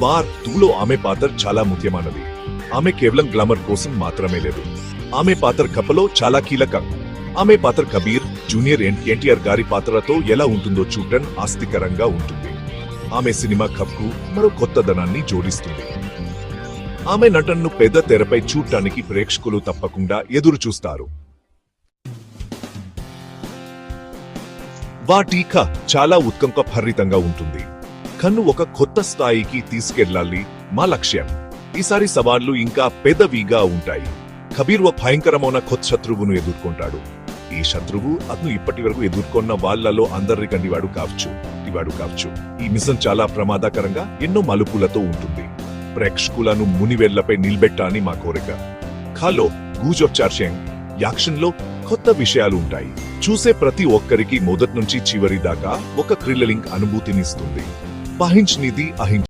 War 2లో ఆమె పాత్ర చాలా ముఖ్యమైనది. ఆమె కేవలం గ్లామర్ కోసం మాత్రమే లేదు, ఆమె పాత్ర కథలో చాలా కీలకం. ఆమె పాత్ర కబీర్ జూనియర్ ఎన్టీఆర్ గారి పాత్రతో ఎలా ఉంటుందో చూడటం ఆసక్తికరంగా ఉంటుంది. ఆమె సినిమా కథకు మరో కొత్తదనాన్ని జోడిస్తుంది. ఆమె నటనను పెద్ద తెరపై చూడటానికి ప్రేక్షకులు తప్పకుండా ఎదురు చూస్తారు. వాటిక చాలా ఉత్కంఠభరితంగా ఉంటుంది. కన్ను ఒక కొత్త స్థాయికి తీసుకెళ్లాలి మా లక్ష్యం. ఈసారి సవాళ్లు ఇంకా పెద్దవిగా ఉంటాయి. కబీర్ ఒక భయంకరమైన కొత్త శత్రువును ఎదుర్కొంటాడు. ఈ శత్రువు అతను ఇప్పటి వరకు ఎదుర్కొన్న వాళ్లలో అందరికంటే వాడు కావచ్చు. ఈ మిషన్ చాలా ప్రమాదకరంగా ఎన్నో మలుపులతో ఉంటుంది. ప్రేక్షకులను మునివెళ్లపై నిలబెట్టాలని మా కోరిక. ఖాలో గూజొచ్చార్షెంగ్ యాక్షన్ లో కొత్త విషయాలు ఉంటాయి. చూసే ప్రతి ఒక్కరికి మొదటి నుంచి చివరి దాకా ఒక థ్రిల్లింగ్ అనుభూతినిస్తుంది. నిధి అహింస